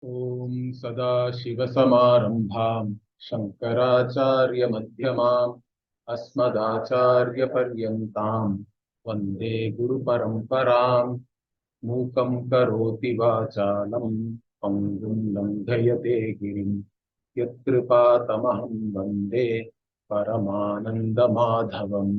ॐ सदाशिवसमारम्भां शङ्कराचार्यमध्यमाम् अस्मदाचार्यपर्यन्तां वन्दे गुरुपरम्पराम् मूकं करोति वाचालं पङ्गुं लङ्घयते गिरिं यत्कृपातमहं वन्दे परमानन्दमाधवम्.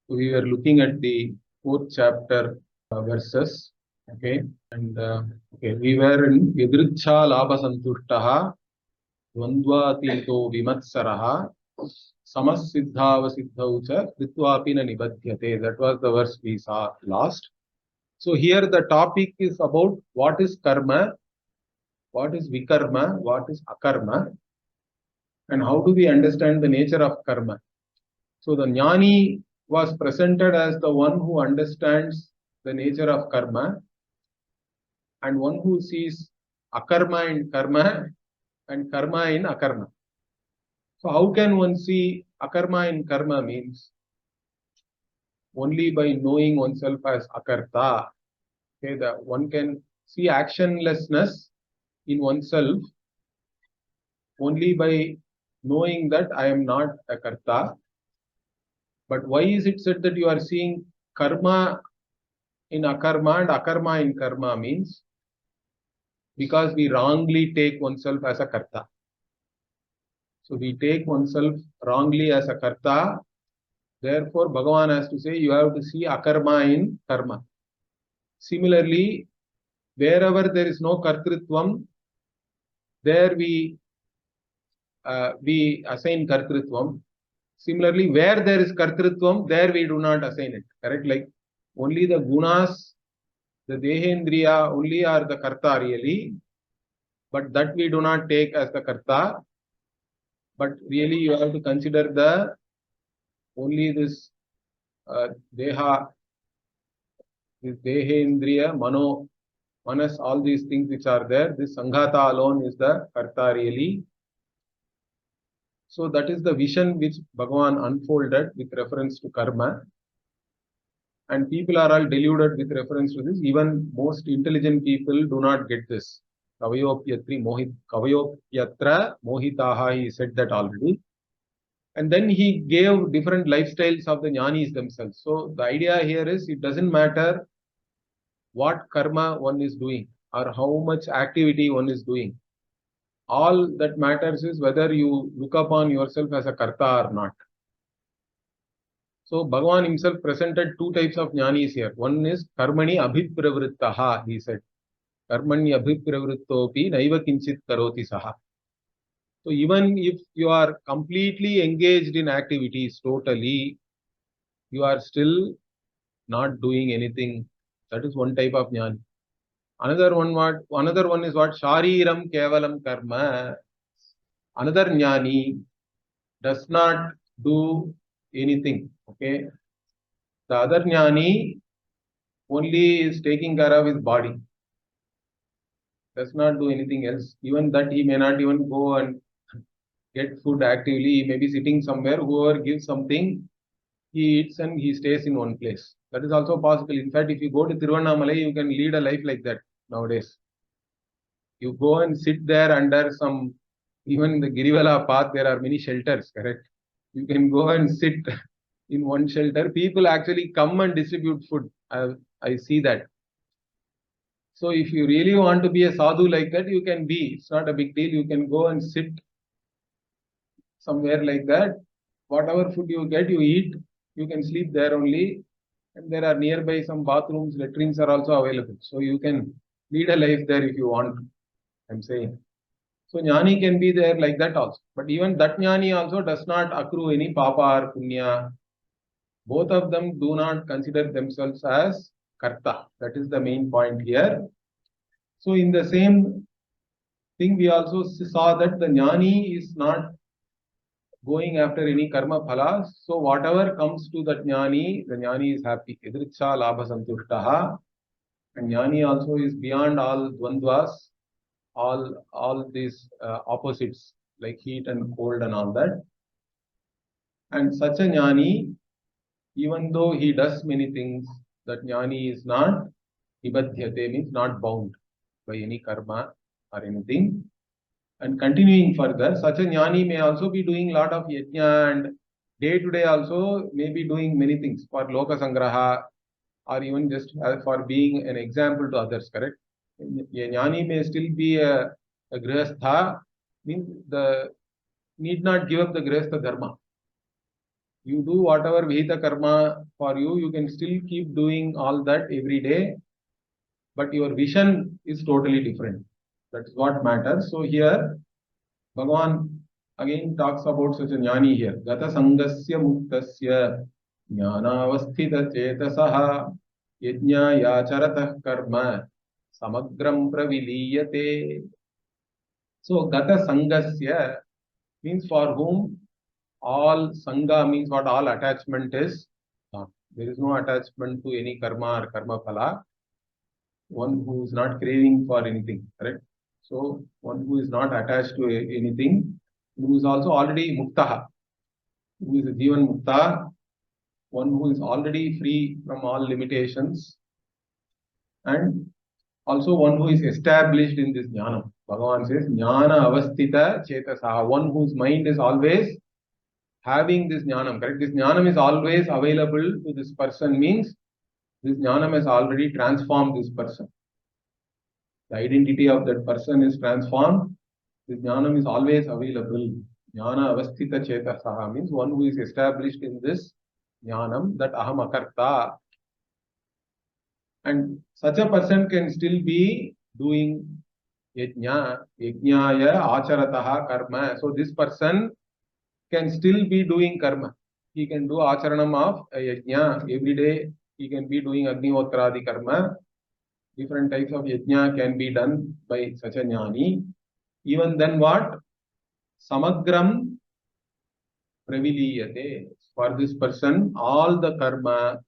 We were looking at the fourth chapter verses. Okay, and okay, we were in Vidricha Labha Santushtaha Dvandvatito Vimatsaraha Samassiddhava Siddhaucha Kritvapina Nibadhyate. That was the verse we saw last. So here the topic is about what is karma, what is vikarma, what is akarma, and how do we understand the nature of karma. So the jnani was presented as the one who understands the nature of karma and one who sees akarma in karma and karma in akarma. So how can one see akarma in karma? Means only by knowing oneself as akarta. Okay, that one can see actionlessness in oneself only by knowing that I am not a karta. But why is it said that you are seeing karma in akarma and akarma in karma? Means because we wrongly take oneself as a karta. So we take oneself wrongly as a karta. Therefore, Bhagavan has to say you have to see akarma in karma. Similarly, wherever there is no kartritvam, there we assign kartritvam. Similarly, where there is kartritvam, there we do not assign it. Correct? Like only the gunas, the dehendriya only are the karta really, but that we do not take as the karta. But really you have to consider the only this deha, this dehendriya, mano, manas, all these things which are there. This sanghata alone is the karta really. So that is the vision which Bhagavan unfolded with reference to karma. And people are all deluded with reference to this. Even most intelligent people do not get this. Kavayopyatra mohitaha, he said that already. And then he gave different lifestyles of the jnanis themselves. So the idea here is it doesn't matter what karma one is doing or how much activity one is doing. All that matters is whether you look upon yourself as a karta or not. So Bhagavan himself presented two types of jnanis here. One is karmani abhipravrittaha, he said. Karmani abhipravrittopi naiva kinchit karoti saha. So even if you are completely engaged in activities totally, you are still not doing anything. That is one type of jnani. Another one is what? Shariram kevalam karma. Another jnani does not do anything. Okay. The other jnani only is taking care of his body. Does not do anything else. Even that he may not even go and get food actively. He may be sitting somewhere. Whoever gives something, he eats and he stays in one place. That is also possible. In fact, if you go to Tiruvannamalai, you can lead a life like that nowadays. You go and sit there under some, even in the Girivala path, there are many shelters, correct? You can go and sit in one shelter. People actually come and distribute food. I see that. So if you really want to be a sadhu like that, you can be. It's not a big deal. You can go and sit somewhere like that. Whatever food you get, you eat. You can sleep there only. And there are nearby some bathrooms, latrines are also available. So you can lead a life there if you want, I'm saying. So jnani can be there like that also. But even that jnani also does not accrue any papa or punya. Both of them do not consider themselves as karta. That is the main point here. So in the same thing, we also saw that the jnani is not going after any karma phala. So whatever comes to that jnani, the jnani is happy. Idricha labha santushtaha. And jnani also is beyond all dvandvas, all these opposites like heat and cold and all that. And such a jnani, even though he does many things, that jnani is not nibadhyate, means not bound by any karma. or anything. And continuing further, such a jnani may also be doing lot of yajna and day to day also may be doing many things for loka sangraha or even just for being an example to others, correct? A jnani may still be a grihastha, means the need not give up the grihastha dharma. You do whatever vihita karma for you, you can still keep doing all that every day, but your vision is totally different. That's what matters. So here, Bhagavan again talks about such a jnani here. Gata sangasya muktasya jnanavasthita chetasaha yajna yacharatah karma samagram praviliyate. So gata sangasya means for whom all sangha means what all attachment is gone. There is no attachment to any karma or karma phala. One who is not craving for anything, correct? So one who is not attached to anything, who is also already muktaha, who is a jivan mukta, one who is already free from all limitations, and also one who is established in this jnana. Bhagavan says, jnana avasthita chetasaha, one whose mind is always having this jnanam, correct? This jnanam is always available to this person, means this jnanam has already transformed this person. The identity of that person is transformed. This jnanam is always available. Jnana avasthita chetasaha means one who is established in this jnanam, that aham akarta. And such a person can still be doing yajna, yajnaya acharataha karma. So this person can still be doing karma. He can do acharanam of a yajna every day. He can be doing agnihotradi karma. Different types of yajna can be done by such a jnani. Even then what? Samagram praviliyate. For this person, all the karma,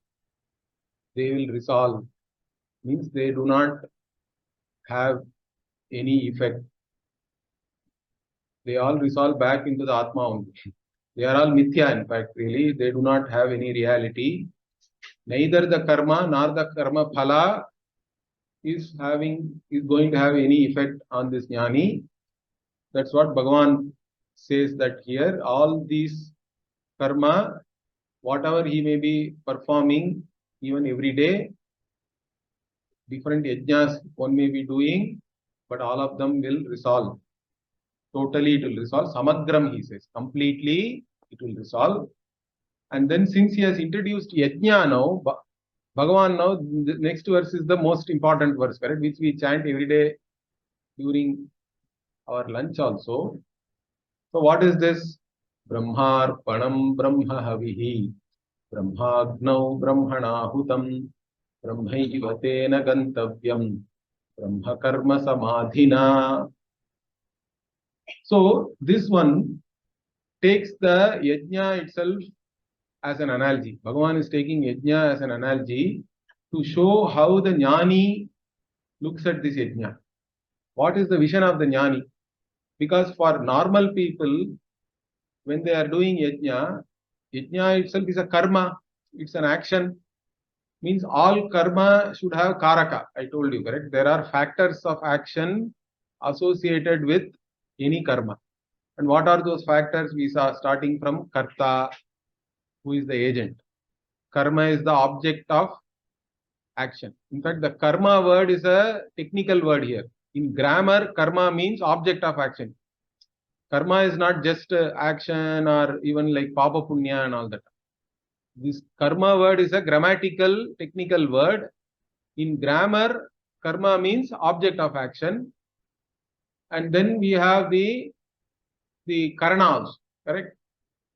they will resolve. Means they do not have any effect. They all resolve back into the Atma only. They are all mithya, in fact, really. They do not have any reality. Neither the karma nor the karma phala is going to have any effect on this jnani. That's what Bhagavan says, that here all these karma, whatever he may be performing even every day, different yajnas one may be doing, but all of them will resolve. Totally it will resolve. Samagram, he says, completely it will resolve. And then since he has introduced yajna now, Bhagavan now, the next verse is the most important verse, correct? Which we chant every day during our lunch also. So what is this? Brahmarpanam brahmahavihi brahmagnau brahmanahutam brahmaivatena gantavyam brahma karma samadhina. So this one takes the yajna itself as an analogy. Bhagavan is taking yajna as an analogy to show how the jnani looks at this yajna. What is the vision of the jnani? Because for normal people, when they are doing yajna, yajna itself is a karma. It's an action. Means all karma should have karaka. I told you, correct? There are factors of action associated with any karma. And what are those factors? We saw starting from karta, who is the agent. Karma is the object of action. In fact, the karma word is a technical word here. In grammar, karma means object of action. Karma is not just action or even like papa punya and all that. This karma word is a grammatical, technical word. In grammar, karma means object of action. And then we have the karanas, correct?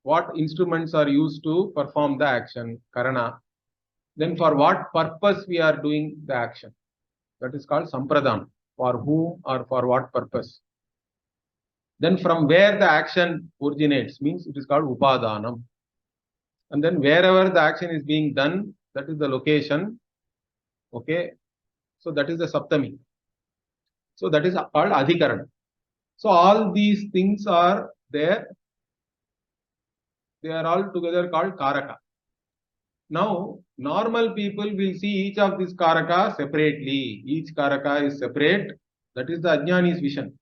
What instruments are used to perform the action, karana. Then for what purpose we are doing the action. That is called sampradam. For whom or for what purpose. Then from where the action originates means it is called upadanam. And then wherever the action is being done, that is the location. Okay. So that is the saptami. So that is called adhikaran. So all these things are there. They are all together called karaka. Now, normal people will see each of these karaka separately. Each karaka is separate. That is the Ajnani's vision.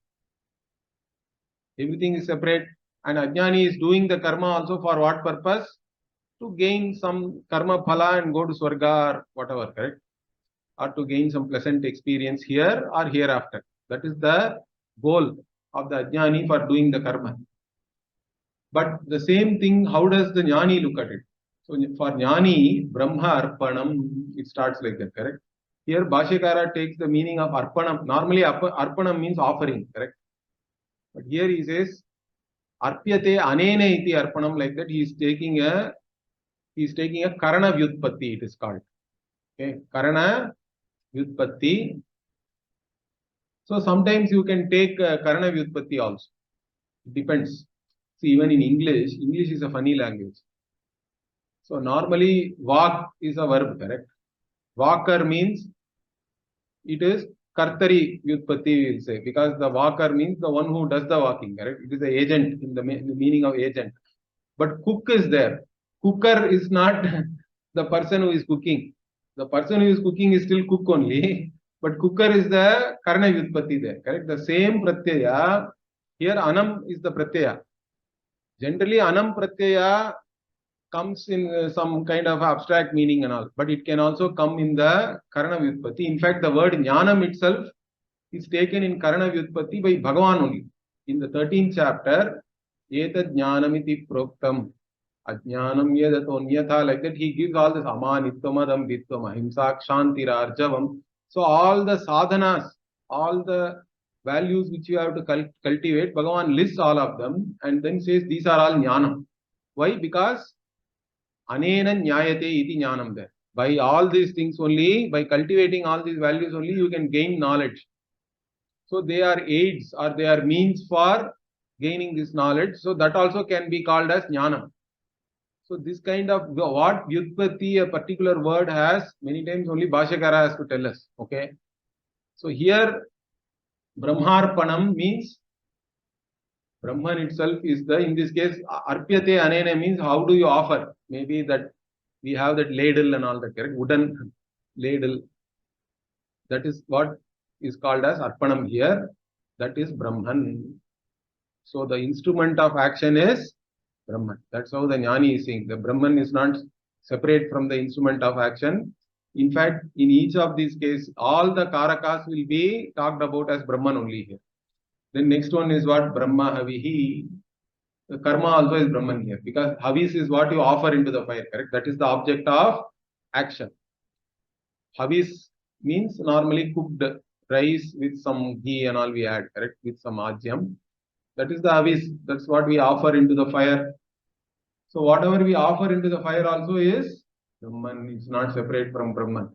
Everything is separate, and Ajnani is doing the karma also for what purpose? To gain some karma phala and go to Swarga or whatever, correct? Or to gain some pleasant experience here or hereafter. That is the goal of the Ajnani for doing the karma. But the same thing, how does the Jnani look at it? So for Jnani, Brahma Arpanam, it starts like that, correct? Here Bhashyakara takes the meaning of Arpanam. Normally Arpanam means offering, correct? But here he says, Arpyate anene iti Arpanam, like that. He is taking a Karana Vyutpatti, it is called. Okay, Karana Vyutpatti. So sometimes you can take Karana Vyutpatti also. It depends. See, even in English is a funny language. So normally Vak is a verb, correct? Vakar means it is Kartari Vyutpatti, will say, because the Vakar means the one who does the walking, correct? It is the agent in the meaning of agent. But cook is there. Cooker is not the person who is cooking. The person who is cooking is still cook only. But cooker is the Karna Vyutpatti there, correct? The same Pratyaya, here Anam is the Pratyaya. Generally, Anam Pratyaya comes in some kind of abstract meaning and all, but it can also come in the Karana Vyutpatti. In fact, the word Jnanam itself is taken in Karana Vyutpatti by Bhagavan only. In the 13th chapter, Etad Jnanamiti Proktam, Ajnanam Yadatonyatha, like that, he gives all this Amanitvamadam Vitvam, Ahimsa, Kshantira, Arjavam. So all the sadhanas, all the values which you have to cultivate, Bhagavan lists all of them and then says these are all Jnanam. Why? Because Anena Nyayate iti Jnanam there. By all these things only, by cultivating all these values only, you can gain knowledge. So they are aids or they are means for gaining this knowledge. So that also can be called as Jnanam. So this kind of what Vyutpatti a particular word has, many times only Bhashyakara has to tell us. Okay. So here Brahmarpanam means Brahman itself is the, in this case, Arpyate Anene means how do you offer? Maybe that we have that ladle and all that, correct? Wooden ladle. That is what is called as Arpanam here. That is Brahman. So the instrument of action is Brahman. That's how the Jnani is saying. The Brahman is not separate from the instrument of action. In fact, in each of these cases, all the Karakas will be talked about as Brahman only here. Then next one is what? Brahma Havihi. The karma also is Brahman here, because Havis is what you offer into the fire, correct? That is the object of action. Havis means normally cooked rice with some ghee and all we add, correct? With some ajyam. That is the Havis. That's what we offer into the fire. So whatever we offer into the fire also is Brahman. It's not separate from Brahman.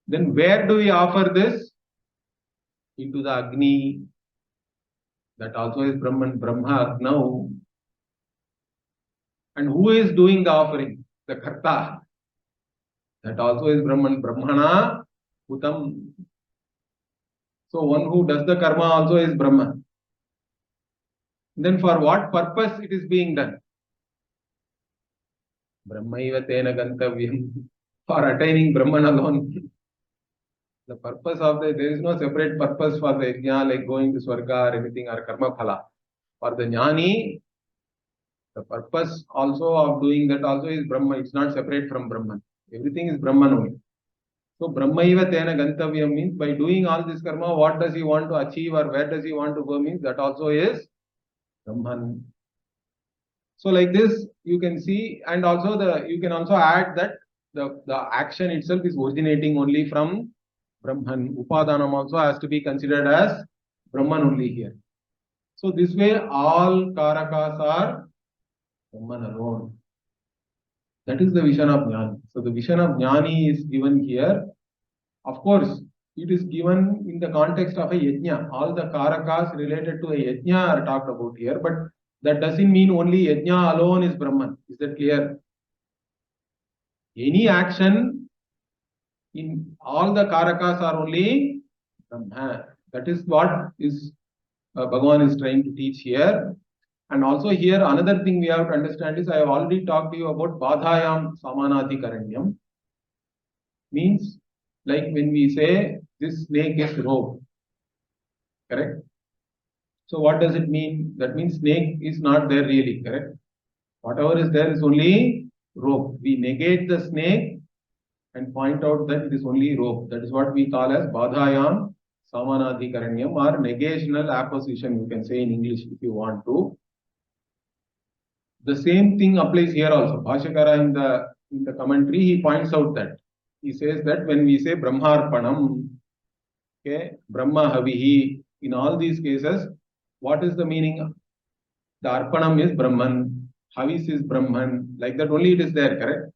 Then where do we offer this? Into the Agni. That also is Brahman, Brahma, Agnav. And who is doing the offering? The Karta. That also is Brahman, Brahmana, Utam. So one who does the karma also is Brahman. Then for what purpose it is being done? Brahmaiva tena gantavyam. For attaining Brahman alone. The purpose of there is no separate purpose for the yajna like going to Swarga or anything or karma phala. For the Jnani, the purpose also of doing that also is Brahman. It's not separate from Brahman. Everything is Brahman only. So Brahmaiva tena gantavyam means by doing all this karma, what does he want to achieve or where does he want to go means that also is Brahman. So like this you can see, and also you can also add that the action itself is originating only from Brahman. Upadanam also has to be considered as Brahman only here. So this way all Karakas are Brahman alone. That is the vision of Jnani. So the vision of Jnani is given here. Of course, it is given in the context of a yajna. All the Karakas related to a yajna are talked about here, but that doesn't mean only yajna alone is Brahman. Is that clear? Any action in all the Karakas are only Brahman. That is what is Bhagavan is trying to teach here. And also here another thing we have to understand is I have already talked to you about Badhayam Samanadhikaranyam. Means like when we say this snake is rope. correct? So what does it mean? That means snake is not there really, correct? Whatever is there is only rope. We negate the snake and point out that it is only rope. That is what we call as badhayam samanadhikaranyam, or negational apposition, you can say in English if you want to. The same thing applies here also. Bhashyakara in the commentary, he points out that. He says that when we say Brahmarpanam, okay, Brahma Havihi, in all these cases, what is the meaning? The Arpanam is Brahman, Havis is Brahman, like that only it is there, correct?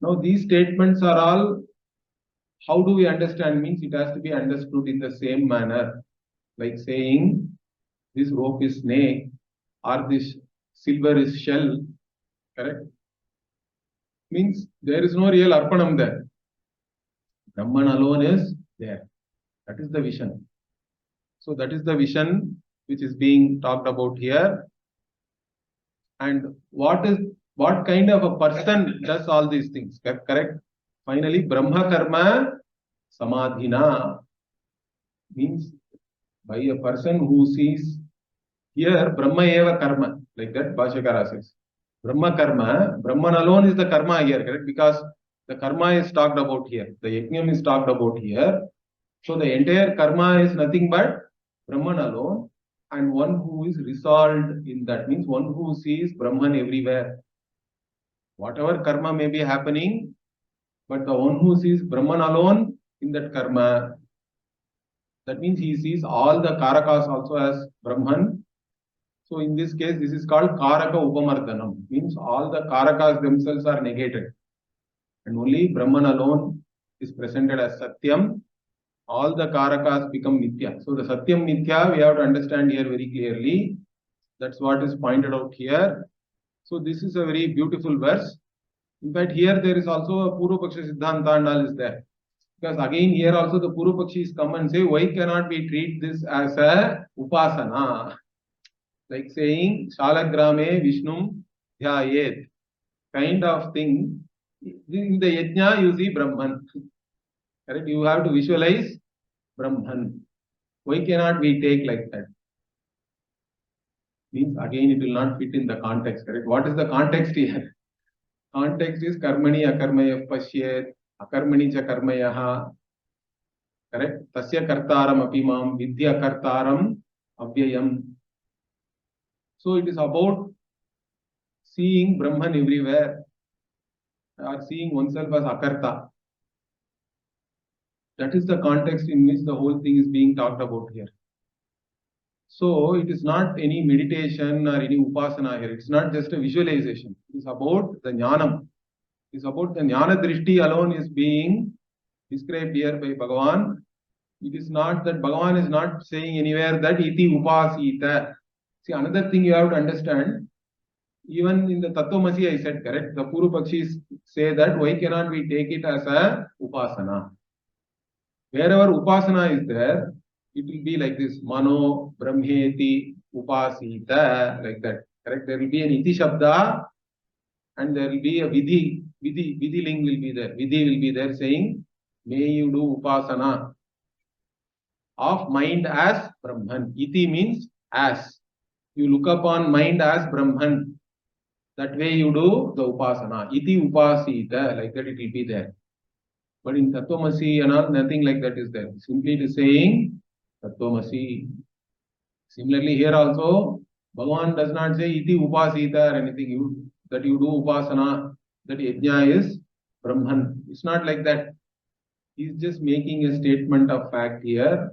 Now these statements are all, how do we understand? Means it has to be understood in the same manner. Like saying this rope is snake or this silver is shell, correct? Means there is no real Arpanam there. Brahman alone is there. That is the vision. So that is the vision which is being talked about here. And what kind of a person does all these things? Correct? Finally, Brahma Karma Samadhina means by a person who sees here Brahma Eva Karma, like that Bhashyakara says. Brahma Karma, Brahman alone is the karma here, correct? Because the karma is talked about here, the yajnam is talked about here. So the entire karma is nothing but Brahman alone, and one who is resolved in that, means one who sees Brahman everywhere. Whatever karma may be happening, but the one who sees Brahman alone in that karma, that means he sees all the karakas also as Brahman. So in this case, this is called karaka upamardhanam, means all the karakas themselves are negated, and only Brahman alone is presented as Satyam. All the karakas become Nitya. So the Satyam Nitya we have to understand here very clearly. That's what is pointed out here. So this is a very beautiful verse. In fact, here there is also a Purva-Paksha Siddhanta and all is there. Because again here also the Purva-Pakshis come and say, why cannot we treat this as a Upasana? Like saying, Shalagrame Vishnum Dhyayet, kind of thing. In the Yajna you see Brahman. Correct? You have to visualize Brahman. Why cannot we take like that? Means again it will not fit in the context, correct? What is the context here? Context is karmani akarmaya pashyet, akarmani cha karmayaha, correct? Tasya kartaram apimam, vidya kartaram avyayam. So it is about seeing Brahman everywhere, or seeing oneself as akarta. That is the context in which the whole thing is being talked about here. So it is not any meditation or any upasana here. It's not just a visualization. It is about the jnanam. It is about the jnana drishti alone is being described here by Bhagavan. It is not that Bhagavan is not saying anywhere that iti upasita. See, another thing you have to understand, even in the Tattvamasi I said, correct, the Purva-Pakshis say that why cannot we take it as a upasana? Wherever upasana is there, it will be like this, mano, brahmeti, upasita, like that. Correct? There will be an iti shabda and there will be a vidhi ling will be there. Vidhi will be there saying, may you do upasana of mind as Brahman. Iti means as. You look upon mind as Brahman. That way you do the upasana. Iti upasita, like that it will be there. But in Tattvamasi and all, nothing like that is there. Simply it is saying Tattvamasi. Similarly, here also, Bhagavan does not say iti upasita or anything. That you do upasana, that yajna is Brahman. It's not like that. He is just making a statement of fact here,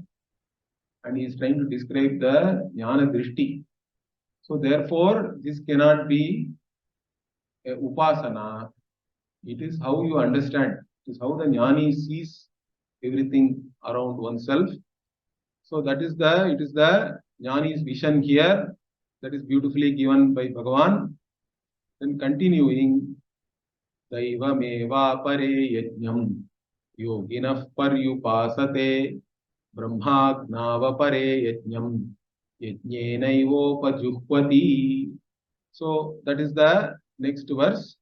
and he is trying to describe the jnana drishti. So therefore, this cannot be a upasana. It is how you understand. It is how the jnani sees everything around oneself. So it is the jnani's vision here that is beautifully given by Bhagavan. Then continuing, Daivameva pare yajnam yoginah paryupasate brahmagnava pare yajnam yajnenaivopajuhvati. So that is the next verse.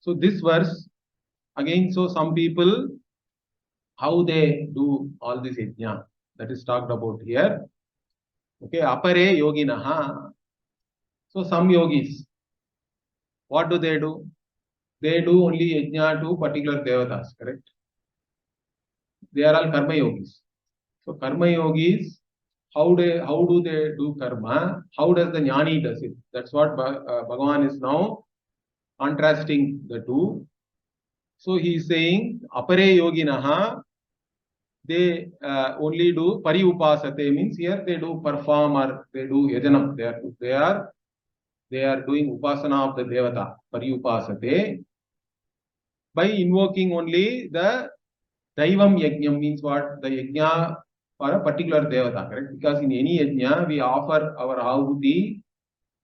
So this verse, again, so some people, how they do all this yajna. That is talked about here. Okay, apare yoginaha. So some yogis, what do? They do only yajna to particular devatas, correct? They are all karma yogis. So karma yogis, how do they do karma? How does the jnani does it? That's what Bhagavan is now contrasting the two. So he is saying apare yoginaha, they only do pari upasate, means here they do perform or they do yajanam. They are doing upasana of the devata, pari upasate, by invoking only the daivam yajnam, means what? The yajna for a particular devata, correct? Because in any yajna we offer our ahuti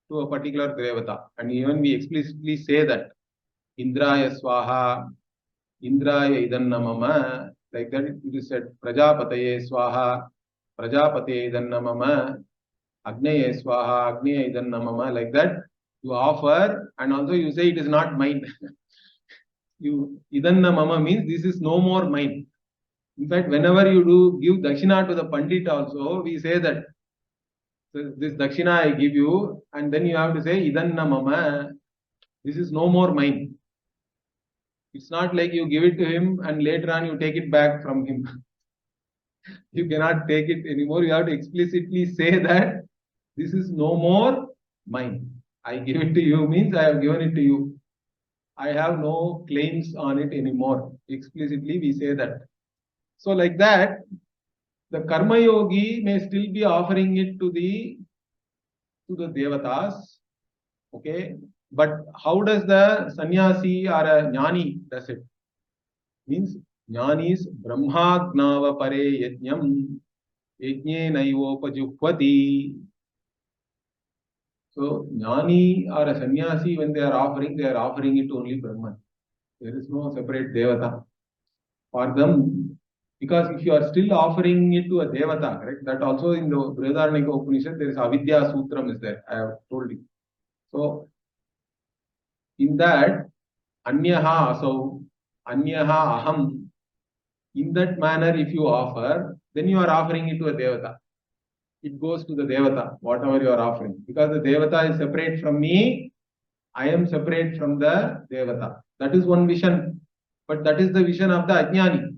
to a particular devata, and even we explicitly say that Indraya swaha, Indraya idannamama, like that it is said, Prajapataye swaha, Prajapataye idannamama, Agnaye swaha, Agnaye idannamama, like that you offer, and also you say it is not mine. You idannamama means this is no more mine. In fact, whenever you do give dakshina to the pandit also, we say that this dakshina I give you, and then you have to say idannamama, this is no more mine. It's not like you give it to him and later on you take it back from him. You cannot take it anymore. You have to explicitly say that this is no more mine. I give it to you means I have given it to you. I have no claims on it anymore. Explicitly we say that. So like that, the karma yogi may still be offering it to the devatas. Okay. But how does the sannyasi or a jnani does it? Means jnanis brahmagnava pare yajnam yajne naivopajuhvati. So jnani or a sannyasi, when they are offering it to only Brahman. There is no separate devata for them. Because if you are still offering it to a devata, correct? That also in the Brihadaranyaka Upanishad there is Avidya Sutram is there. I have told you. So in that Anyaha asau, Anyaha aham, in that manner if you offer, then you are offering it to a devata. It goes to the devata, whatever you are offering. Because the devata is separate from me, I am separate from the devata. That is one vision. But that is the vision of the Ajnani.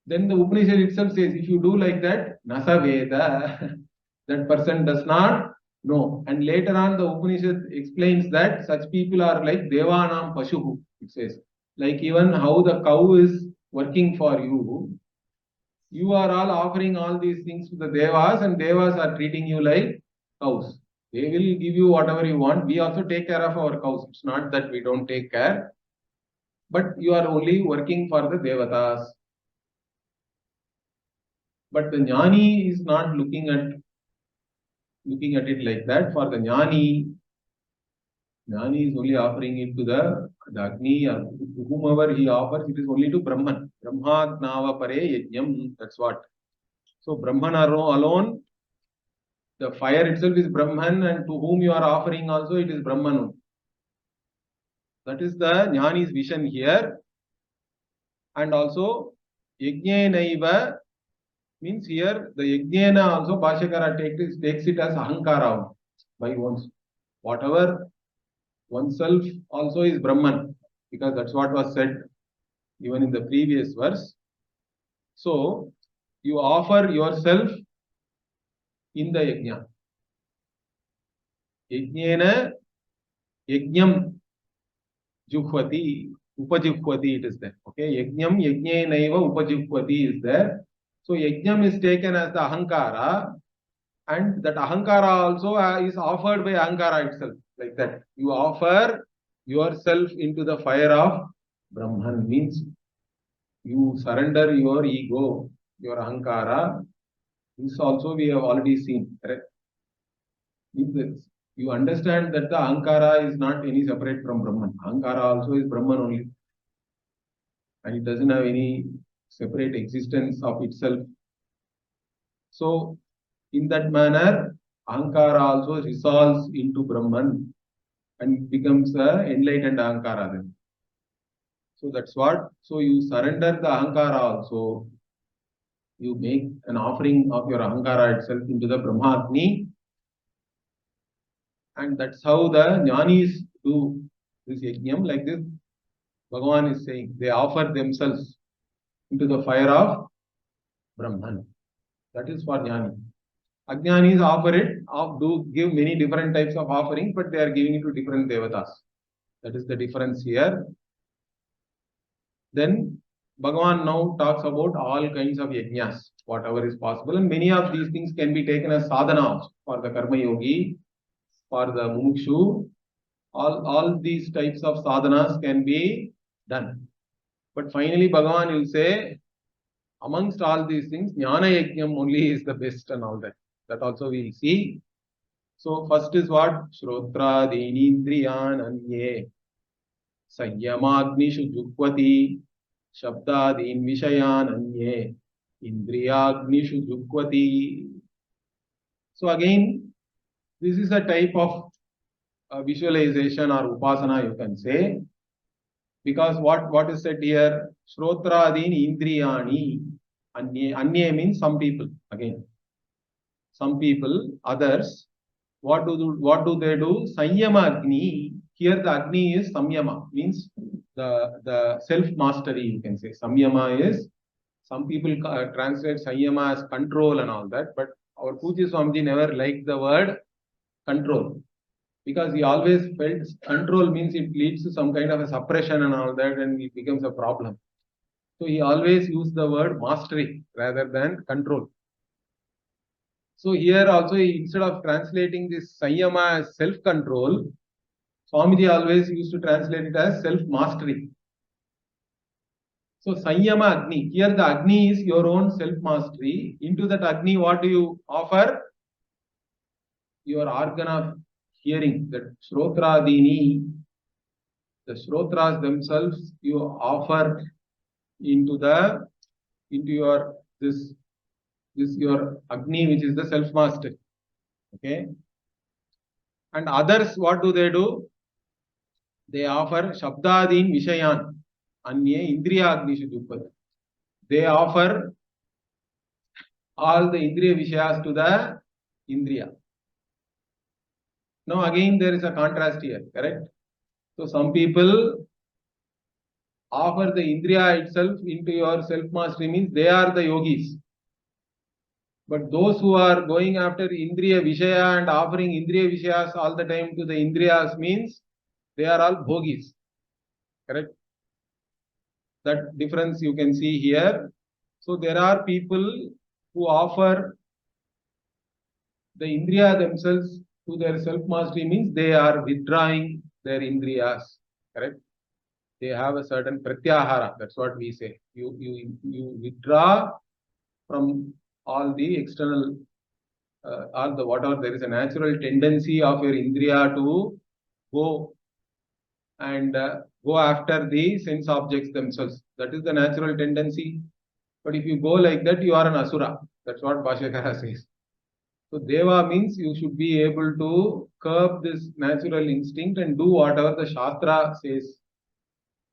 Then the Upanishad itself says, if you do like that, Nasa Veda, that person does not know. And later on the Upanishad explains that such people are like Devanam Pashuhu, it says. Like even how the cow is working for you, you are all offering all these things to the Devas and Devas are treating you like cows. They will give you whatever you want. We also take care of our cows. It's not that we don't take care. But you are only working for the Devatas. But the jnani is not looking at it like that. For the jnani is only offering it to the Agni or to whomever he offers, it is only to Brahman. Brahmagnava pare yajnam, that's what. So Brahman alone, the fire itself is Brahman, and to whom you are offering also it is Brahman. That is the jnani's vision here. And also yajnenaiva means here the yajnena also Bhashyakara takes it as ahankara by one's. Whatever oneself also is Brahman, because that's what was said even in the previous verse. So you offer yourself in the yajna. Yajnena yajnam juhvati, upajuhvati it is there. Okay, yajnam yajnenaiva upajuhvati is there. So yajnam is taken as the ahankara, and that ahankara also is offered by ahankara itself. Like that, you offer yourself into the fire of Brahman, means you surrender your ego, your ahankara. This also we have already seen, correct? Means you understand that the ahankara is not any separate from Brahman. Ahankara also is Brahman only, and it doesn't have any separate existence of itself. So in that manner, ahankara also resolves into Brahman and becomes a enlightened ahankara then. So that's what. So you surrender the ahankara also you make an offering of your Ahankara itself into the Brahma-Agni, and that's how the Jnanis do this yajnam. Like this, Bhagavan is saying, they offer themselves into the fire of Brahman. That is for Jnani. Ajnanis offer it, do give many different types of offerings, but they are giving it to different devatas. That is the difference here. Then Bhagavan now talks about all kinds of yajnas, whatever is possible, and many of these things can be taken as sadhana for the karma yogi, for the mumukshu. All these types of sadhanas can be done. But finally, Bhagavan will say, amongst all these things, Jnana Yajnam only is the best and all that. That also we will see. So first is what? Shrotra Dinindriyan Anye Sayyamagnishu Jukwati Shabdadin Vishayan Anye Indriyagnishu Jukwati. So again, this is a type of visualization or upasana, you can say. Because what is said here? Shrotradin Indriyani. Anye means some people. Again, some people, others. What do they do? Samyama Agni. Here the Agni is Samyama, means the self-mastery, you can say. Samyama is, some people translate Samyama as control and all that, but our Pujya Swamiji never liked the word control, because he always felt control means it leads to some kind of a suppression and all that, and it becomes a problem. So he always used the word mastery rather than control. So here also, instead of translating this Samyama as self-control, Swamiji always used to translate it as self-mastery. So Samyama Agni, here the Agni is your own self-mastery. Into that Agni, what do you offer? Your organ of hearing, that Shrotradini, the Shrotras themselves, you offer into your your Agni, which is the self-mastery. Okay. And others, what do? They offer Shabdadin Vishayan Anye Indriya Agnishu Jupat. They offer all the Indriya Vishayas to the Indriya. Now again there is a contrast here, correct? So some people offer the Indriya itself into your self-mastery, means they are the yogis. But those who are going after Indriya Vishaya and offering Indriya Vishayas all the time to the Indriyas means they are all bhogis. Correct? That difference you can see here. So there are people who offer the Indriya themselves to their self-mastery, means they are withdrawing their Indriyas. Correct? They have a certain pratyahara. That's what we say. You withdraw from all the external, all the whatever. There is a natural tendency of your Indriya to go and go after the sense objects themselves. That is the natural tendency. But if you go like that, you are an asura. That's what Bhashyakara says. So Deva means you should be able to curb this natural instinct and do whatever the Shastra says.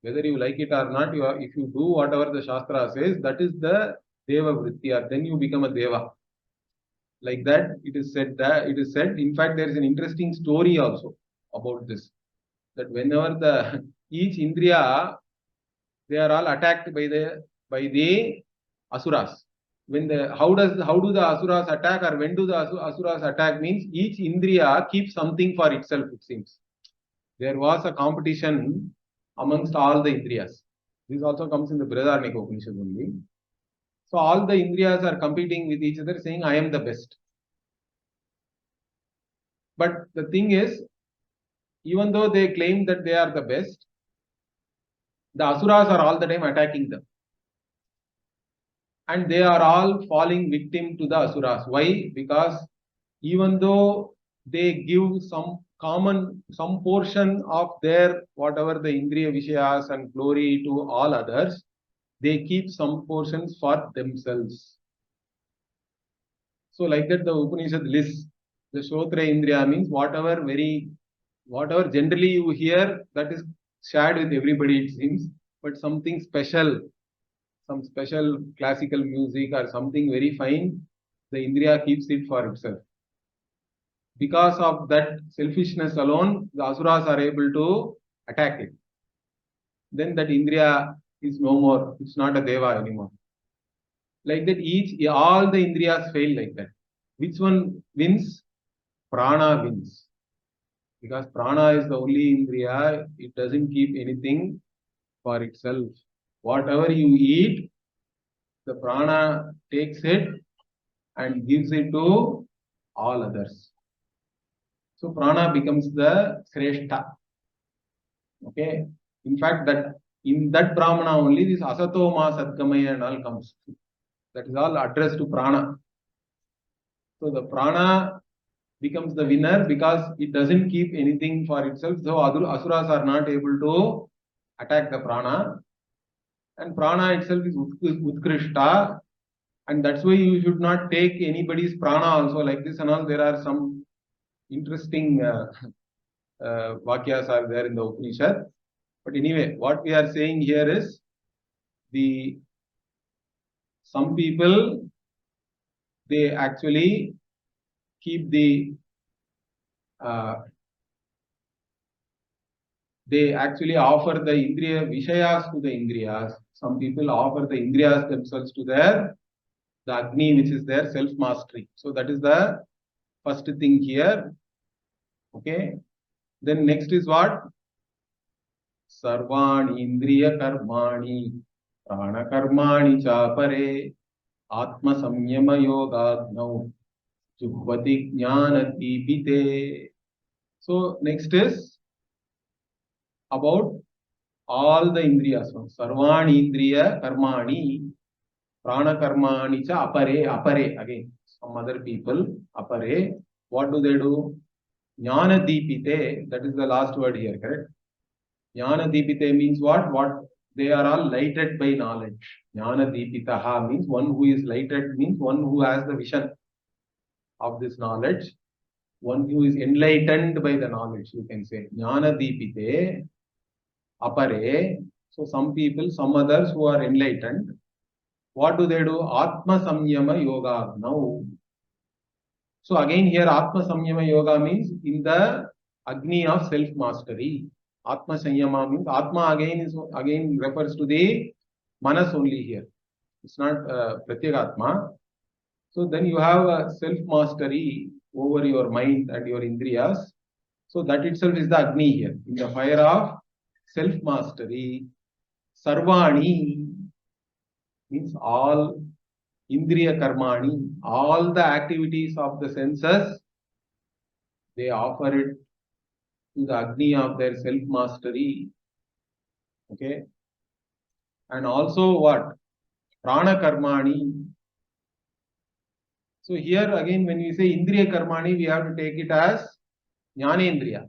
Whether you like it or not, if you do whatever the Shastra says, that is the Deva Vritya. Then you become a Deva. Like that, it is said. In fact, there is an interesting story also about this. That whenever each Indriya, they are all attacked by the Asuras. How do the Asuras attack, or when do the Asuras attack, means each Indriya keeps something for itself, it seems. There was a competition amongst all the Indriyas. This also comes in the Brihadaranyaka Upanishad only. So all the Indriyas are competing with each other, saying, I am the best. But the thing is, even though they claim that they are the best, the Asuras are all the time attacking them. And they are all falling victim to the Asuras. Why? Because even though they give some portion of their whatever the Indriya Vishayas and glory to all others, they keep some portions for themselves. So like that the Upanishad lists the Shrotra Indriya means whatever generally you hear, that is shared with everybody, it seems, but something special, some special classical music or something very fine, the Indriya keeps it for itself. Because of that selfishness alone, the Asuras are able to attack it. Then that Indriya is no more. It's not a Deva anymore. Like that, all the Indriyas fail like that. Which one wins? Prana wins. Because Prana is the only Indriya, it doesn't keep anything for itself. Whatever you eat, the Prana takes it and gives it to all others. So Prana becomes the Sreshta. Okay. In fact, that in that Brahmana only this Asato Ma Sadgamaya and all comes. That is all addressed to Prana. So the Prana becomes the winner because it doesn't keep anything for itself. So Asuras are not able to attack the Prana. And Prana itself is Utkrishta. And that's why you should not take anybody's Prana also like this and all. There are some interesting Vakyas are there in the Upanishad. But anyway, what we are saying here is some people, they actually keep they actually offer the Indriya Vishayas to the Indriyas. Some people offer the Indriyas themselves to the Agni, which is their self-mastery. So that is the first thing here. Okay. Then next is what? Sarvani Indriya Karmani Prana Karmani Chapare Atma Samyama Yogagnau Juhvati Jnana Dipite. So next is about all the Indriyas. Sarvani Indriya Karmani Prana Karmani Cha Apare again. Some other people, Apare. What do they do? Jnana Dipite, that is the last word here, correct? Jnana Dipite means what? They are all lighted by knowledge. Jnana Dipitaha means one who is lighted, means one who has the vision of this knowledge. One who is enlightened by the knowledge, you can say. Jnana Dipite, Apare. So some people, some others who are enlightened, what do? Atma Samyama Yoga. Now, so again here Atma Samyama Yoga means in the Agni of self-mastery. Atma Samyama means Atma again refers to the Manas only here. It's not Pratyagatma. So then you have a self-mastery over your mind and your Indriyas. So that itself is the Agni here. In the fire of self-mastery, Sarvani means all Indriya Karmani, all the activities of the senses, they offer it to the Agni of their self-mastery. Okay. And also what? Prana Karmani. So here again when we say Indriya Karmani, we have to take it as Jnanendriya.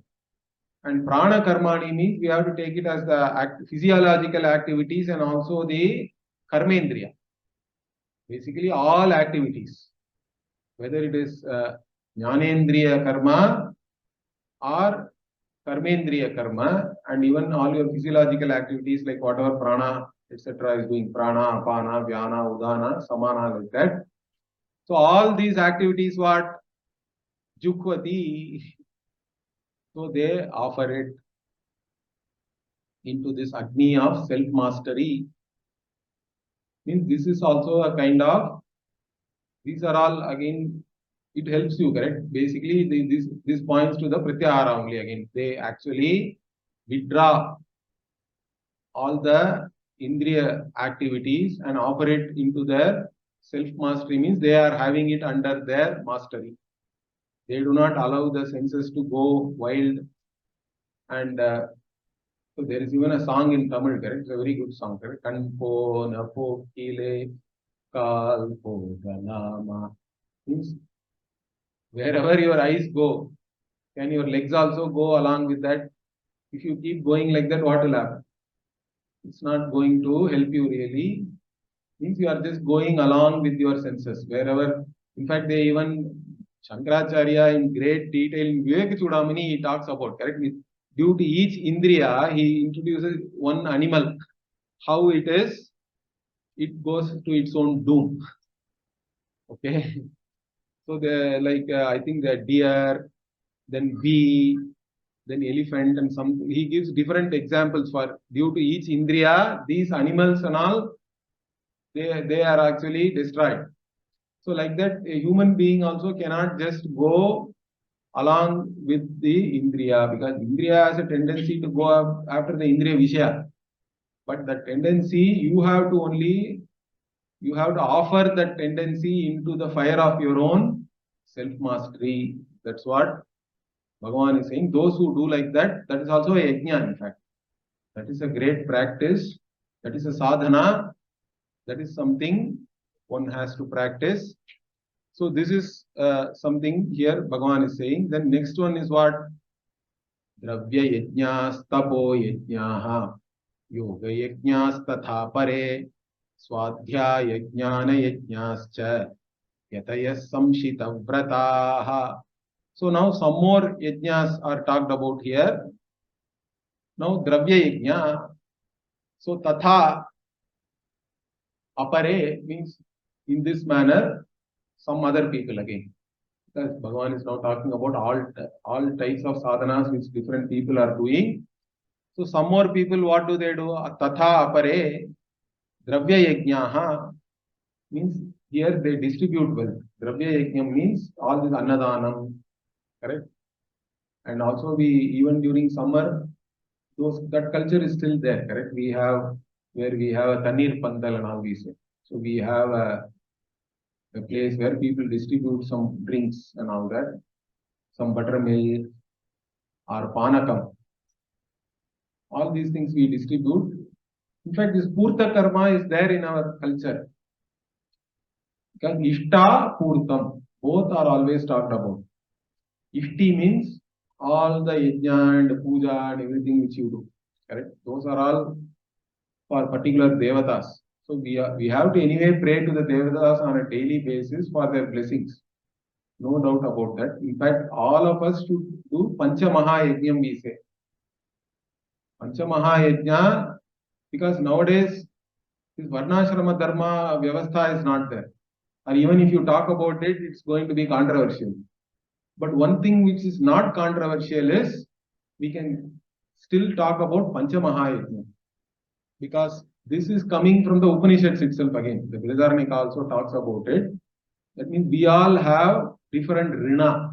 And Prana Karmani means we have to take it as the physiological activities and also the Karmendriya. Basically all activities, whether it is Jnanendriya Karma or Karmendriya Karma, and even all your physiological activities like whatever Prana, etc. is doing, Prana, Apana, Vyana, Udana, Samana, like that. So all these activities what? Jukhvati. So they offer it into this Agni of self-mastery. Means this is also a kind of, these are all again, it helps you, correct? Basically, this points to the Pratyahara only again. They actually withdraw all the Indriya activities and offer it into their self-mastery, means they are having it under their mastery. They do not allow the senses to go wild. And so there is even a song in Tamil, correct? It's a very good song, correct? Kanpo napo kile kalpo galama. Means wherever your eyes go, can your legs also go along with that? If you keep going like that, what will happen? It's not going to help you really. Means you are just going along with your senses. Wherever, in fact, they even, Shankaracharya in great detail, in Vivek Chudamani, he talks about, correct? Due to each Indriya, he introduces one animal, how it is it goes to its own doom. Okay. So I think the deer, then bee, then elephant, and some. He gives different examples for due to each indriya, these animals and all, they are actually destroyed. So like that, a human being also cannot just go along with the indriya, because indriya has a tendency to go up after the indriya vishaya. But the tendency you have to offer that tendency into the fire of your own self-mastery. That's what Bhagavan is saying. Those who do like that, that is also a yajna, in fact. That is a great practice. That is a sadhana. That is something one has to practice. So this is something here Bhagavan is saying. Then next one is what? Dravya yajnas tapo yajnaha yoga yajnas tatha pare swadhyaya jnana yajnascha yatayas samshita vrataha. So now some more yajnas are talked about here. Now dravya yajna. So tatha apare means in this manner some other people again. Because Bhagavan is now talking about all types of sadhanas which different people are doing. So some more people, what do they do? Tatha apare dravya yajnaha means here they distribute wealth. Dravya yajnam means all this annadanam, correct? And also even during summer, that culture is still there, correct? We have where we have a tanir pandal and all we say. So we have a place where people distribute some drinks and all that, some buttermilk or panakam. All these things we distribute. In fact, this purta karma is there in our culture. Because ishta, purtam, both are always talked about. Ishti means all the yajna and puja and everything which you do. Correct? Those are all for particular devatas. So we have to anyway pray to the devatas on a daily basis for their blessings. No doubt about that. In fact, all of us should do Pancha Maha Yajnam, we say. Pancha Maha Yajna, because nowadays this Varnashrama Dharma Vyavastha is not there. Or even if you talk about it, it's going to be controversial. But one thing which is not controversial is we can still talk about Pancha Maha Yajna. Because this is coming from the Upanishads itself again. The Brihadaranyaka also talks about it. That means we all have different rina.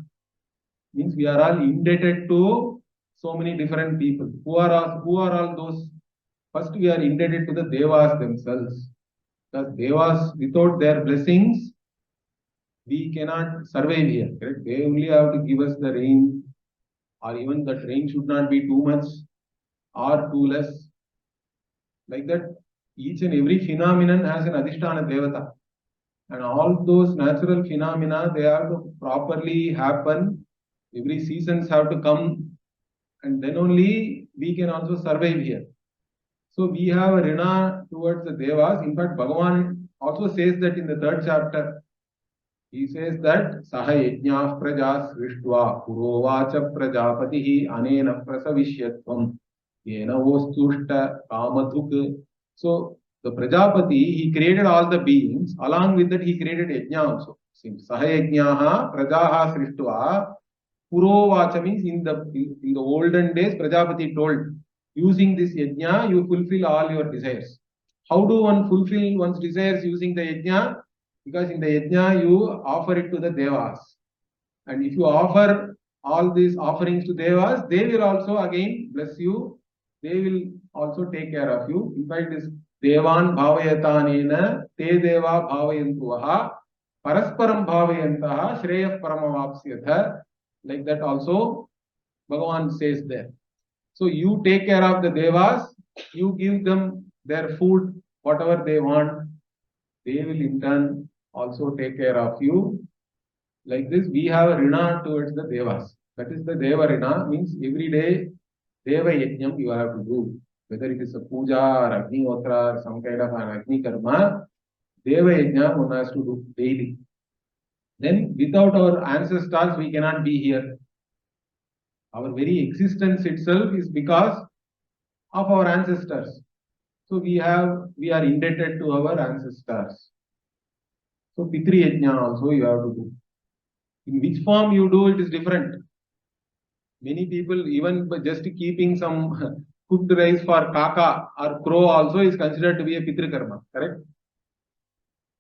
Means we are all indebted to so many different people. Who are all those? First we are indebted to the devas themselves. Because devas, without their blessings, we cannot survive here. Correct? They only have to give us the rain, or even that rain should not be too much or too less. Like that, each and every phenomenon has an Adhisthana Devata. And all those natural phenomena, they have to properly happen. Every seasons have to come, and then only we can also survive here. So we have a rina towards the devas. In fact, Bhagavan also says that in the 3rd chapter. He says that Saha yajñah prajas vishtva purovacha prajapatihi anena prasavishyatvam yena vostushta kamathuk. So the Prajapati, he created all the beings. Along with that, he created yajna also. Saha yajñah prajaha srishtva purovacha means in the olden days, Prajapati told, using this yajna, you fulfill all your desires. How do one fulfill one's desires using the yajna? Because in the yajna, you offer it to the devas. And if you offer all these offerings to devas, they will also again bless you. They will also take care of you. In fact, this devan bhavayatanena te deva bhavayantuvaha parasparam bhavayantaha shreyah paramavapsyatha. Like that also, Bhagavan says there. So you take care of the devas, you give them their food, whatever they want. They will in turn also take care of you. Like this, we have a rina towards the devas. That is the deva rina, means every day deva yajnam you have to do. Whether it is a puja or agnihotra or some kind of an agni karma, deva yajna one has to do daily. Then without our ancestors, we cannot be here. Our very existence itself is because of our ancestors. So we are indebted to our ancestors. So Pitri Yajna also you have to do. In which form you do it is different. Many people, even by just keeping some cooked rice for kaka or crow also is considered to be a Pitri Karma, correct?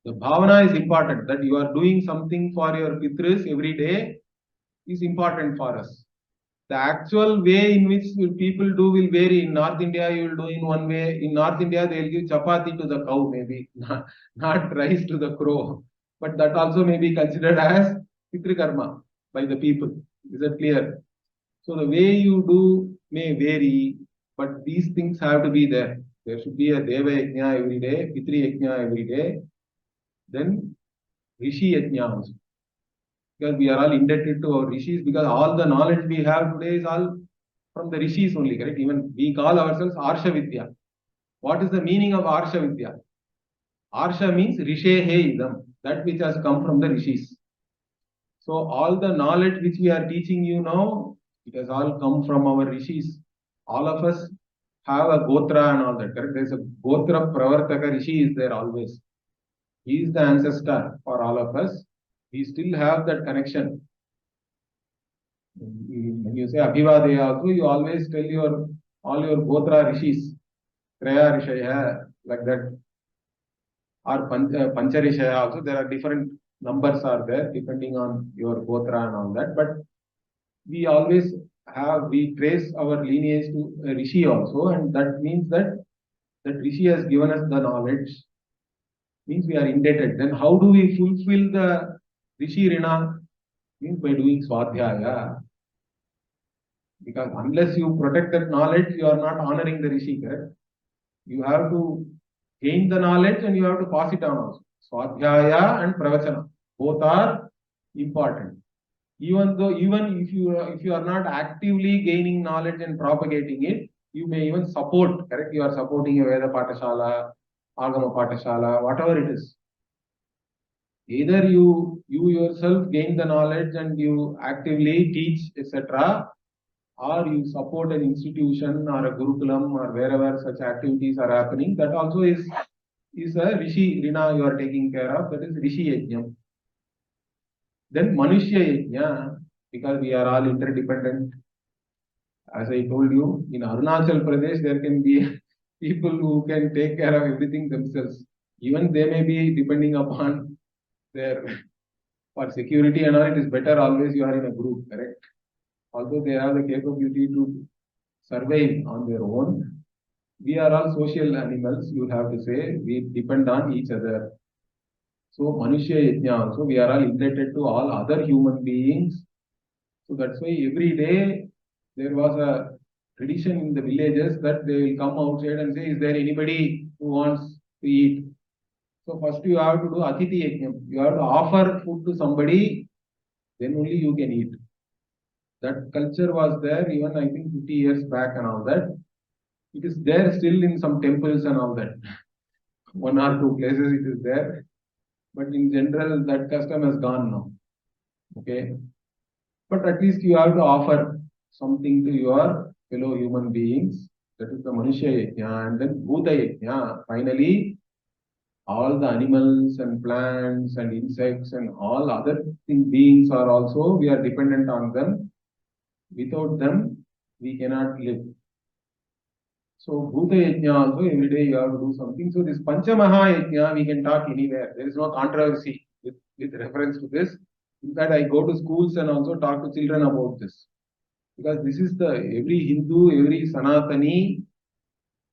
The bhavana is important, that you are doing something for your Pitris every day is important for us. The actual way in which people do will vary. In North India, you will do in one way. In North India, they will give chapati to the cow, maybe, not rice to the crow. But that also may be considered as Pitri Karma by the people. Is that clear? So the way you do may vary, but these things have to be there. There should be a Deva Yajna every day, Pitri Yajna every day, then Rishi Yajna also. Because we are all indebted to our rishis, because all the knowledge we have today is all from the rishis only, correct? Even we call ourselves Aarsha Vidya. What is the meaning of Aarsha Vidya? Aarsha means Rishehe Idam, that which has come from the rishis. So all the knowledge which we are teaching you now, it has all come from our rishis. All of us have a Gotra and all that, correct? There is a Gotra Pravartaka Rishi is there always. He is the ancestor for all of us. We still have that connection. When you say Abhivadeya also, you always tell all your Gotra Rishis, Traya Rishaya, like that, or Pancha Rishaya also. There are different numbers are there depending on your Gotra and all that. But we always we trace our lineage to a Rishi also, and that means that Rishi has given us the knowledge, means we are indebted. Then how do we fulfill the Rishi Rina? Means by doing Swadhyaya. Because unless you protect that knowledge, you are not honoring the Rishi, correct? You have to gain the knowledge and you have to pass it on also. Swadhyaya and Pravachana, both are important. Even if you are not actively gaining knowledge and propagating it, you may even support, correct? You are supporting a Veda Patashala, Agama Patashala, whatever it is. Either you yourself gain the knowledge and you actively teach, etc., or you support an institution or a Gurukulam or wherever such activities are happening. That also is a Rishi Rina you are taking care of. That is Rishi Yajna. Then Manushya Yajna, because we are all interdependent. As I told you, in Arunachal Pradesh, there can be people who can take care of everything themselves. Even they may be depending upon their, for security and all, it is better always you are in a group, correct? Although they have the capability to survive on their own, we are all social animals, you have to say, we depend on each other. So Manushya Yajna also, we are all indebted to all other human beings. So that's why every day there was a tradition in the villages that they will come outside and say, is there anybody who wants to eat? So first you have to do Atiti Yajna. You have to offer food to somebody, then only you can eat. That culture was there even I think 50 years back and all that. It is there still in some temples and all that. One or two places it is there. But in general, that custom has gone now. Okay. But at least you have to offer something to your fellow human beings. That is the Manushya Yajna. And then Bhuta Yajna. Finally, all the animals and plants and insects and all other beings are also, we are dependent on them. Without them, we cannot live. So Bhuta Yajna also, every day you have to do something. So this Panchamaha Yajna, we can talk anywhere. There is no controversy with reference to this. In fact, I go to schools and also talk to children about this. Because this is every Hindu, every Sanatani,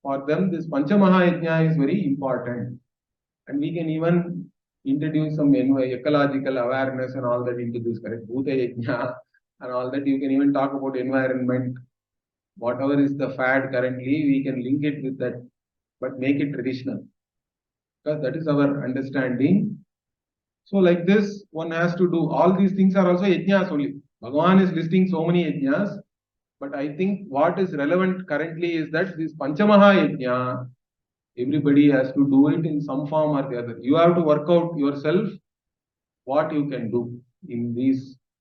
for them this Panchamaha Yajna is very important. And we can even introduce some ecological awareness and all that into this, correct? Bhuta Yajna and all that. You can even talk about environment. Whatever is the fad currently, we can link it with that, but make it traditional. Because that is our understanding. So like this, one has to do, all these things are also yajnas only. Bhagavan is listing so many yajnas, but I think what is relevant currently is that this Panchamaha Yajna, everybody has to do it in some form or the other. You have to work out yourself what you can do in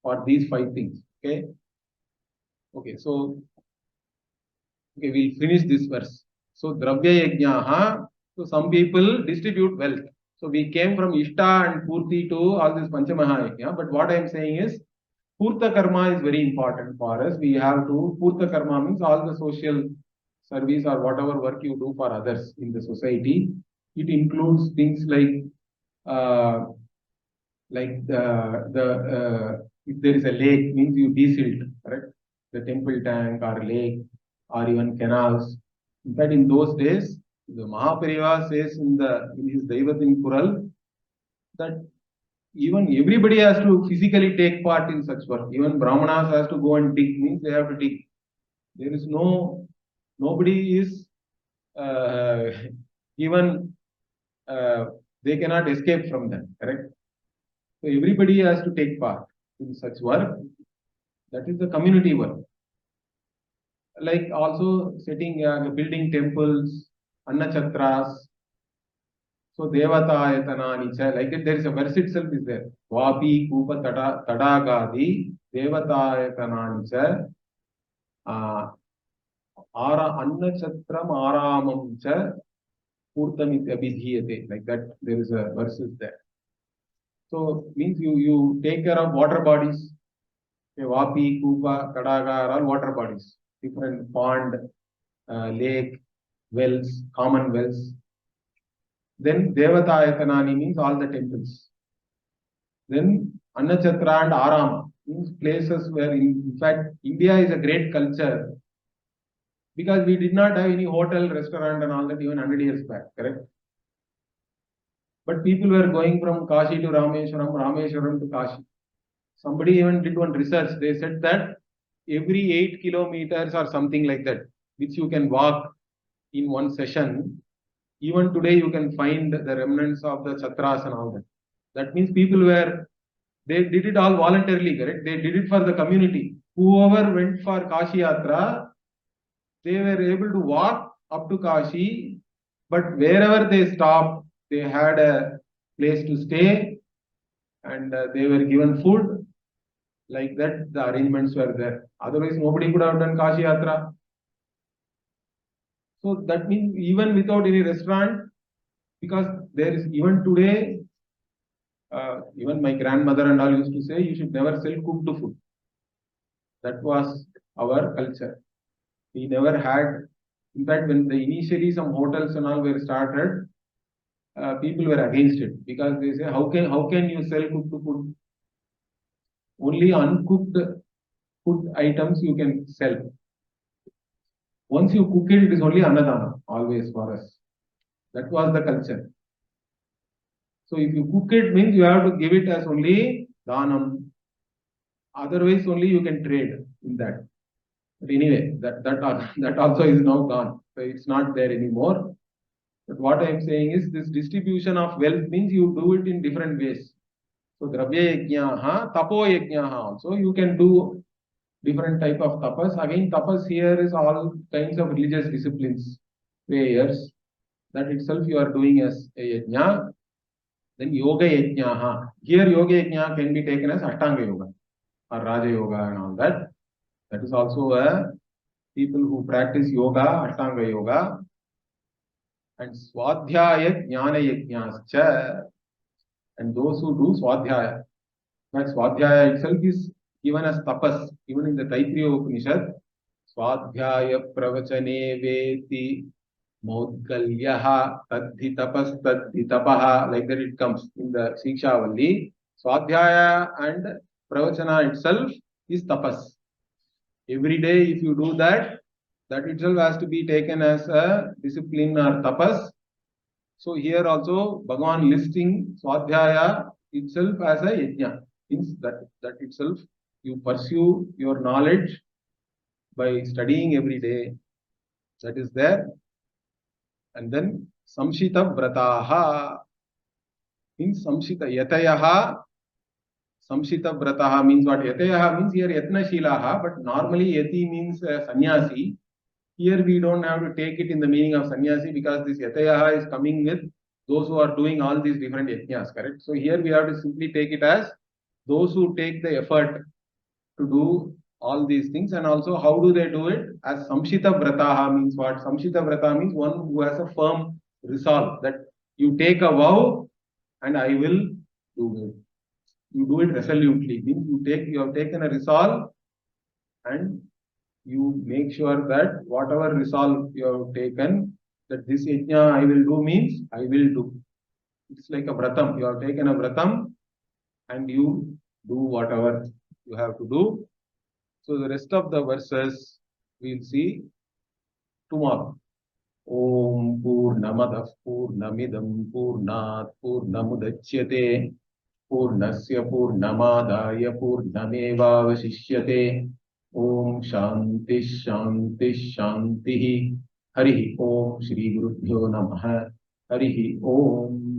for these 5 things. Okay. Okay, so we'll finish this verse. So Dravya Yajnaha, so some people distribute wealth. So we came from Ishta and Purti to all this Panchamaha Yajna. But what I am saying is, Purta Karma is very important for us. We have to, Purta Karma means all the social service or whatever work you do for others in the society. It includes things uh, like if there is a lake, means you desilt, correct? The temple tank or lake or even canals. In fact, in those days, the Mahapariva says in his Daivatin Kural that even everybody has to physically take part in such work. Even Brahmanas has to go and dig, means they have to dig. There is nobody is uh, given, they cannot escape from them, correct? So everybody has to take part in such work. That is the community work. Like also building temples, Annachatras. So Devatayatana Nicha, like that, there is a verse itself is there. Vapi Kupa Tadagadi Devatayatana Nicha Ara Annachatram Aramam Cha Purtamit Abhidhiyate. Like that, there is a verse is there. So means you take care of water bodies. Vapi, Kupa, Tadaga are all water bodies. Different pond, lake, wells, common wells. Then Devatayatanani means all the temples. Then Annachatra and Arama means places where, in fact, India is a great culture because we did not have any hotel, restaurant and all that even 100 years back, correct? But people were going from Kashi to Rameshwaram, Rameshwaram to Kashi. Somebody even did one research. They said that every 8 kilometers or something like that, which you can walk in one session, even today you can find the remnants of the Chatras and all that. That means they did it all voluntarily, correct? They did it for the community. Whoever went for Kashi Yatra, they were able to walk up to Kashi, but wherever they stopped, they had a place to stay and they were given food. Like that, the arrangements were there. Otherwise, nobody could have done Kashi Yatra. So that means even without any restaurant, because there is even today, even my grandmother and all used to say, you should never sell cooked food. That was our culture. We never had, in fact, when initially some hotels and all were started, people were against it because they say, how can you sell cooked food? Only uncooked food items you can sell. Once you cook it, it is only anadana, always for us. That was the culture. So if you cook it, means you have to give it as only dhanam. Otherwise, only you can trade in that. But anyway, that also is now gone. So it's not there anymore. But what I am saying is this distribution of wealth means you do it in different ways. So Dravya Yajnaha, Tapo Yajnaha also, you can do different type of tapas. Again, tapas here is all kinds of religious disciplines, prayers. That itself you are doing as a yajna. Then Yoga Yajnaha. Here Yoga Yajna can be taken as Ashtanga Yoga or Raja Yoga and all that. That is also a people who practice yoga, Ashtanga Yoga. And Swadhyaya Jnana Yajnascha. And those who do Swadhyaya. That Swadhyaya itself is given as tapas. Even in the Taittiriya Upanishad, Swadhyaya Pravachane Veti Maudgalyaha Tadhi Tapas Tadhi Tapaha. Like that it comes in the Sikshavalli. Swadhyaya and Pravachana itself is tapas. Every day if you do that, that itself has to be taken as a discipline or tapas. So here also Bhagavan listing Swadhyaya itself as a yajna. Means that itself you pursue your knowledge by studying every day. That is there. And then Samshita Vrataha means Samshita Yatayaha. Samshita Vrataha means what? Yatayaha means here Yatna Shilaha, but normally Yati means sannyasi. Here we don't have to take it in the meaning of sannyasi because this Yatayaha is coming with those who are doing all these different yajnas, correct? So here we have to simply take it as those who take the effort to do all these things. And also, how do they do it? As Samshita Vrataha means what? Samshita Vrata means one who has a firm resolve that you take a vow and I will do it. You do it resolutely. Means you have taken a resolve and you make sure that whatever resolve you have taken, that this yajna I will do means I will do. It's like a vratam. You have taken a vratam and you do whatever you have to do. So the rest of the verses we'll see tomorrow. Om Purnamadah Purnamidam Purnat Purnamudachyate Purnasya Purnamadaya Purnamevavasishyate. Om Shanti Shanti Shanti. Harihi Om Shri Gurubhyo Namaha. Harihi Om.